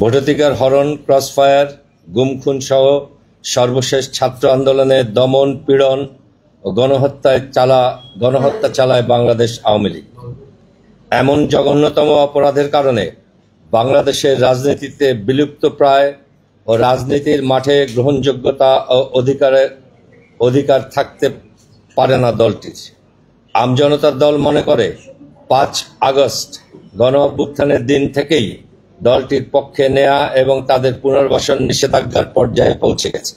ভোটাধিকার হরণ, ক্রসফায়ার, গুমখুন সহ সর্বশেষ ছাত্র আন্দোলনে দমন, পীড়ন ও গণহত্যা চালায় বাংলাদেশ আওয়ামী লীগ। এমন জঘন্যতম অপরাধের কারণে বাংলাদেশের রাজনীতিতে বিলুপ্তপ্রায় ও রাজনীতির মাঠে গ্রহণযোগ্যতা ও অধিকার থাকতে পারে না দলটির। আমজনতার দল মনে করে 5 আগস্ট গণ অভ্যুত্থানের দিন থেকেই দলটির পক্ষে নেয়া এবং তাদের পুনর্বাসন নিষেধাজ্ঞার পর্যায়ে পৌঁছে গেছে।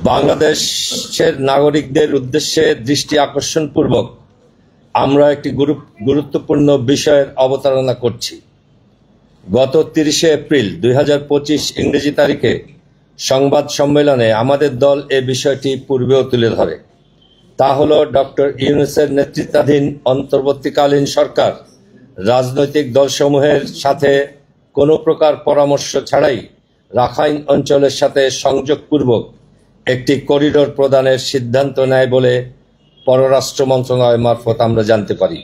বাংলাদেশের নাগরিকদের উদ্দেশ্যে দৃষ্টি আকর্ষণপূর্বক আমরা একটি গুরুত্বপূর্ণ বিষয়ের অবতারণা করছি। গত 30 এপ্রিল 2025 ইংরেজি তারিখে সংবাদ সম্মেলনে আমাদের দল এ বিষয়টি পূর্বেও তুলে ধরে। তা হল ডক্টর ইউনূসের নেতৃত্বাধীন অন্তর্বর্তীকালীন সরকার রাজনৈতিক দলসমূহের সাথে কোনো প্রকার পরামর্শ ছাড়াই রাখাইন অঞ্চলের সাথে সংযোগপূর্বক একটি করিডোর প্রদানের সিদ্ধান্ত নেয় বলে পররাষ্ট্র মন্ত্রণালয় মারফত আমরা জানতে পারি।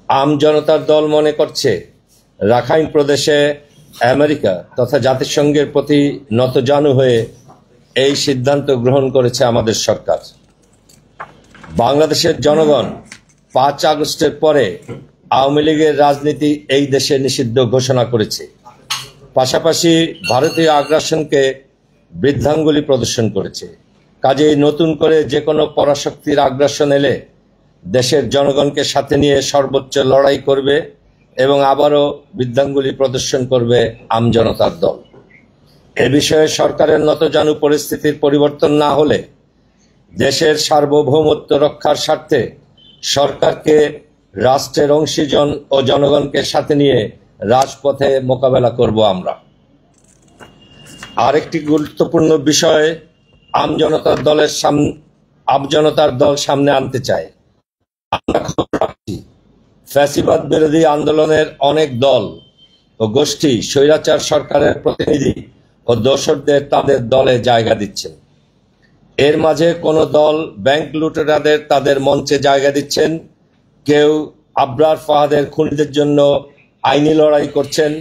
আমজনতার দল মনে করছে রাখাইন প্রদেশে আমেরিকা তথা জাতিসংঘের প্রতি নতজানু হয়ে এই সিদ্ধান্ত গ্রহণ করেছে আমাদের সরকার। বাংলাদেশের জনগণ 5 আগস্টের পরে আওয়ামী লীগের রাজনীতি এই দেশে নিষিদ্ধ ঘোষণা করেছে। পাশাপাশি ভারতীয় আগ্রাসনকে বৃদ্ধাঙ্গুলি প্রদর্শন করেছে। কাজেই নতুন করে যে কোনো পরাশক্তির আগ্রাসন এলে দেশের জনগণকে সাথে নিয়ে সর্বোচ্চ লড়াই করবে এবং আবারও বৃদ্ধাঙ্গুলি প্রদর্শন করবে আমজনতার দল। এ বিষয়ে সরকারের নতজানু পরিস্থিতির পরিবর্তন না হলে দেশের সার্বভৌমত্ব রক্ষার স্বার্থে সরকারকে রাষ্ট্রের অংশীজন ও জনগণকে সাথে নিয়ে রাজপথে মোকাবেলা করব আমরা। আরেকটি গুরুত্বপূর্ণ বিষয় আমজনতার দল সামনে আনতে চায়। আমরা খবর রাখছি ফ্যাসিবাদ বিরোধী আন্দোলনের অনেক দল ও গোষ্ঠী স্বৈরাচার সরকারের প্রতিনিধি ও দোসরদের তাদের দলে জায়গা দিচ্ছেন। এর মাঝে কোনো দল ব্যাংক লুটেরাদের তাদের মঞ্চে জায়গা দিচ্ছেন, কেউ আবরার ফাহাদের খুনিদের জন্য আইনি লড়াই করছেন,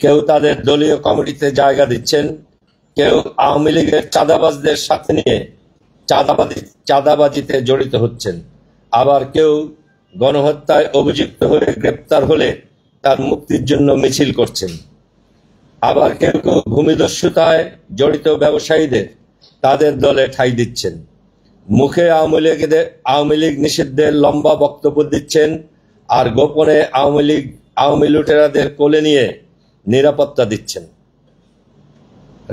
কেউ তাদের দলীয় কমিটিতে জায়গা দিচ্ছেন, কেউ আওয়ামী লীগের চাঁদাবাজদের সাথে নিয়ে চাঁদাবাজিতে জড়িত হচ্ছেন, আবার কেউ গণহত্যায় অভিযুক্ত হয়ে গ্রেপ্তার হলে তার মুক্তির জন্য মিছিল করছেন, আবার কেউ কেউ ভূমিদস্যুতায় জড়িত ব্যবসায়ীদের তাদের দলে ঠাঁই দিচ্ছেন, মুখে আওয়ামী লীগ নিষিদ্ধের লম্বা বক্তব্য দিচ্ছেন, আর গোপনে আওয়ামী লুটেরাদের কোলে নিয়ে নিরাপত্তা দিচ্ছেন।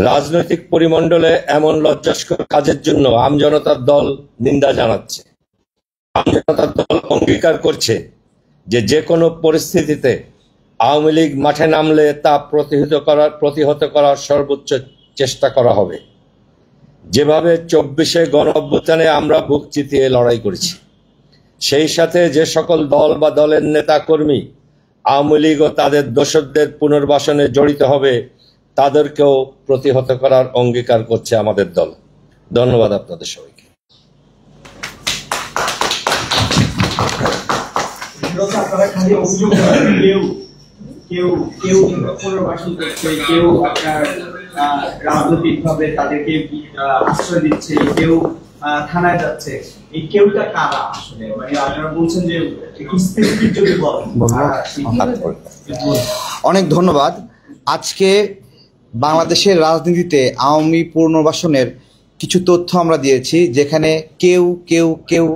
রাজনৈতিক পরিমণ্ডলে এমন লজ্জাস্কর কাজের জন্য আমজনতার দল নিন্দা জানাচ্ছে। আমজনতার দল অঙ্গীকার করছে যে কোনো পরিস্থিতিতে আওয়ামী লীগ মাঠে নামলে তা প্রতিহত করার সর্বোচ্চ চেষ্টা করা হবে। যেভাবে 24-এ গণ অভ্যুত্থানে আমরা বুক চিতিয়ে লড়াই করেছি, সেই সাথে যে সকল দল বা দলের নেতা কর্মী আওয়ামী লীগ ও তাদের দোসরদের পুনর্বাসনে জড়িত হবে তাদেরকেও প্রতিহত করার অঙ্গীকার করছে আমাদের দল। ধন্যবাদ আপনাদের সবাইকে। রাজনৈতিকভাবে তাদেরকে আশ্রয় দিচ্ছে, কেউ থানায় যাচ্ছে, এই কেউটা কারা আসলে? মানে আপনারা বলছেন যে অনেক ধন্যবাদ। আজকে বাংলাদেশের রাজনীতিতে আওয়ামী পুনর্বাসনের কিছু তথ্য আমরা দিয়েছি, যেখানে কেউ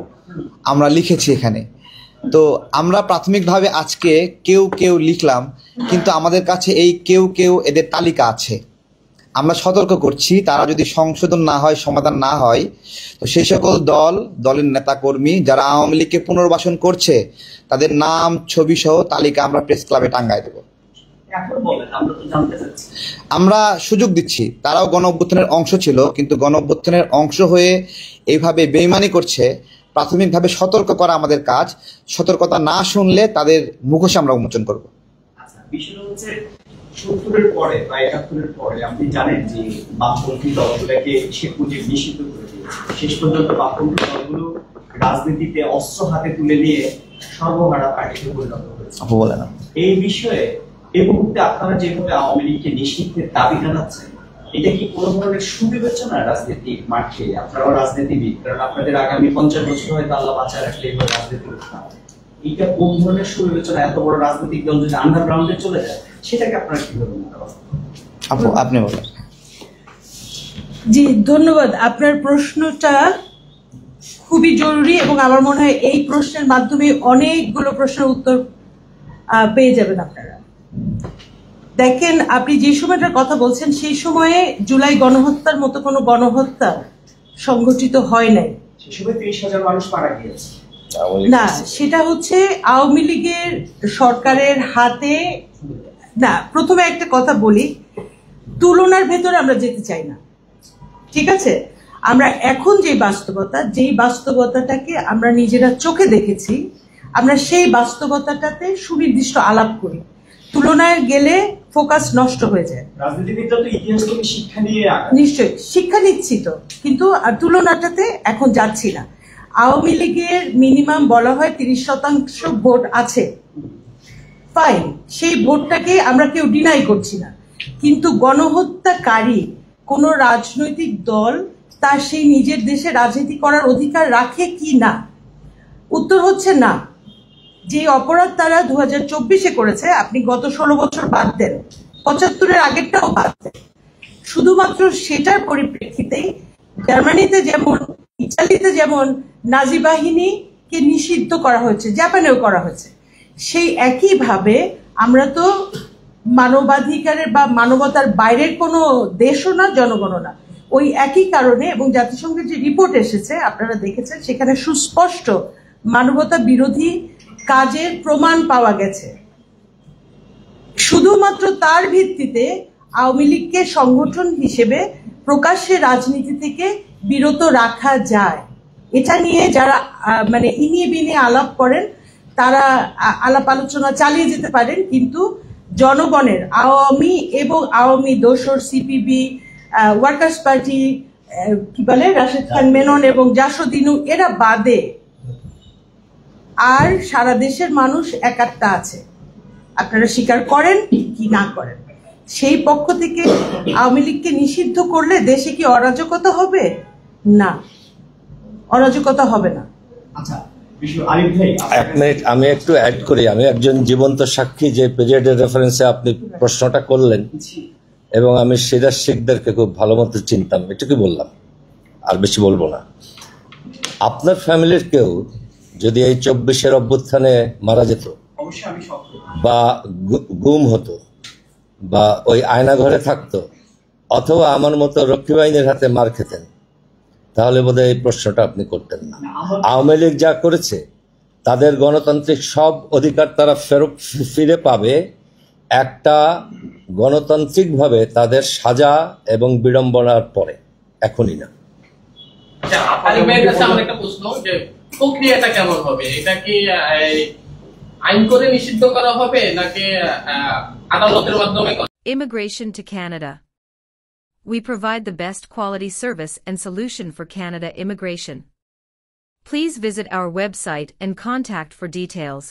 আমরা লিখেছি এখানে। তো আমরা প্রাথমিকভাবে আজকে কেউ লিখলাম, কিন্তু আমাদের কাছে এই কেউ এদের তালিকা আছে। আমরা সতর্ক করছি, তারা যদি সংশোধন না হয়, সমাধান না হয়, তো সেই সকল দলের নেতাকর্মী যারা আওয়ামী লীগকে পুনর্বাসন করছে তাদের নাম, ছবি সহ তালিকা আমরা প্রেস ক্লাবে টাঙ্গায় দেব। আমরা সুযোগ দিচ্ছি, তারাও গণ অভ্যুত্থানের অংশ ছিল, কিন্তু গণ অভ্যুত্থানের অংশ হয়ে এইভাবে বেইমানি করছে। প্রাথমিকভাবে সতর্ক করা আমাদের কাজ। সতর্কতা না শুনলে তাদের মুখোশ আমরা উন্মোচন করব। বিষয় হচ্ছে ৭০-এর পরে বা ৭১-এর পরে আপনি জানেন যে বামপন্থী দলগুলোকে শেখ মুজিব নিষিদ্ধ করে দিয়েছে। শেষ পর্যন্ত বামপন্থী দলগুলো রাজনীতিতে অস্ত্র হাতে তুলে নিয়ে সর্বহারা পার্টিতে পরিণত হয়েছে। এই বিষয়ে এই মুহূর্তে আপনারা যেভাবে আওয়ামী লীগকে নিষিদ্ধের দাবি জানাচ্ছেন, এটা কি কোনো ধরনের সুবিবেচনা রাজনৈতিক মাঠে? আপনারাও রাজনীতিবিদ, কারণ আপনাদের আগামী 50 বছর হয়তো আল্লাহ বাঁচা রাখলে এবার রাজনীতি করতে হবে। এটা কোন ধরনের সুবিবেচনা? এত বড় রাজনৈতিক দল যদি আন্ডারগ্রাউন্ডে চলে যায়, সেটাকে আপনারা কিভাবে মনে করেন? আপনি বলেন। জি, ধন্যবাদ। আপনার প্রশ্নটা খুবই জরুরি এবং আমার মনে হয় এই প্রশ্নের মাধ্যমে অনেকগুলো প্রশ্নের উত্তর পেয়ে যাবেন আপনারা। দেখেন, আপনি যে সময়টার কথা বলছেন সেই সময়ে জুলাই গণহত্যার মতো কোনো গণহত্যা সংঘটিত হয় নাই। সে সময় 30,000 মানুষ মারা গিয়েছে। না, সেটা হচ্ছে আওয়ামী লীগের সরকারের হাতে। না, প্রথমে একটা কথা বলি, তুলনার ভেতরে আমরা যেতে চাই না, ঠিক আছে? আমরা এখন যেই বাস্তবতাটাকে আমরা নিজেরা চোখে দেখেছি, আমরা সেই বাস্তবতাটাতে সুনির্দিষ্ট আলাপ করি। তুলনায় গেলে ফোকাস নষ্ট হয়ে যায়। রাজনীতিবিদরা তো ইতিহাস থেকে শিক্ষা নিয়ে নিশ্চয়ই শিক্ষা নিচ্ছি তো, কিন্তু তুলনাটাতে এখন যাচ্ছি না। আওয়ামী লীগের মিনিমাম বলা হয় 30% ভোট আছে, ফাইন, সেই ভোটটাকে আমরা কেউ ডিনাই করছি না। কিন্তু গণহত্যাকারী কোন রাজনৈতিক দল তার সেই নিজের দেশে রাজনীতি করার অধিকার রাখে কি না? উত্তর হচ্ছে না। যে অপরাধ তারা 2024-এ করেছে, আপনি গত 16 বছর বাদ দেন, 75-এর আগেরটাও বাদ দেন, শুধুমাত্র সেটার পরিপ্রেক্ষিতেই জার্মানিতে যেমন, ইতালিতে যেমন নাজি বাহিনীকে নিষিদ্ধ করা হয়েছে, জাপানেও করা হয়েছে, সেই একইভাবে আমরা তো মানবাধিকারের বা মানবতার বাইরের কোনো দেশও না, জনগণও না। ওই একই কারণে, এবং জাতিসংঘের যে রিপোর্ট এসেছে আপনারা দেখেছেন, সেখানে সুস্পষ্ট মানবতা বিরোধী কাজের প্রমাণ পাওয়া গেছে। শুধুমাত্র তার ভিত্তিতে আওয়ামী লীগকে সংগঠন হিসেবে প্রকাশ্যে রাজনীতি থেকে বিরত রাখা যায়। এটা নিয়ে যারা মানে ইনিয়ে বিনিয়ে আলাপ করেন, তারা আলাপ আলোচনা চালিয়ে যেতে পারেন, কিন্তু জনগণের, আওয়ামী এবং আওয়ামী দোসর, সিপিবি, ওয়ার্কার্স পার্টি, কি বলে, রাশেদ খান মেনন এবং জাসদিনু, এরা বাদে আর সারা দেশের মানুষ একাত্তা আছে, আপনারা স্বীকার করেন কি না করেন। সেই পক্ষ থেকে আওয়ামী লীগকে নিষিদ্ধ করলে দেশে কি অরাজকতা হবে? না, অরাজকতা হবে না। আচ্ছা, আরিফ ভাই, এক মিনিট আমি একটু অ্যাড করি। আমি একজন জীবন্ত সাক্ষী যে পিরিয়ডের রেফারেন্সে আপনি প্রশ্নটা করলেন, এবং আমি সিরাজ শিখদেরকে খুব ভালো মতো চিনতাম, এটুকুই বললাম, আর বেশি বলবো না। আপনার ফ্যামিলির কেউ যদি এই 24-এর অভ্যুত্থানে মারা যেত, বা গুম হতো, বা ওই আয়না ঘরে থাকতো, অথবা আমার মতো রক্ষী বাহিনীর হাতে মার খেতেন, তাহলে বোধহয় এই প্রশ্নটা আপনি করতেন না। আওয়ামী লীগ যা করেছে, তাদের গণতান্ত্রিক সব অধিকার তারা ফিরে পাবে একটা গণতান্ত্রিকভাবে তাদের সাজা এবং বিড়ম্বনার পরে, এখনই না। আমার একটা প্রশ্ন, যে প্রক্রিয়াটা কেমন হবে? এটা কি আইন করে নিষিদ্ধ করা হবে নাকি আদালতের মাধ্যমে? Immigration to Canada. We provide the best quality service and solution for Canada immigration. Please visit our website and contact for details.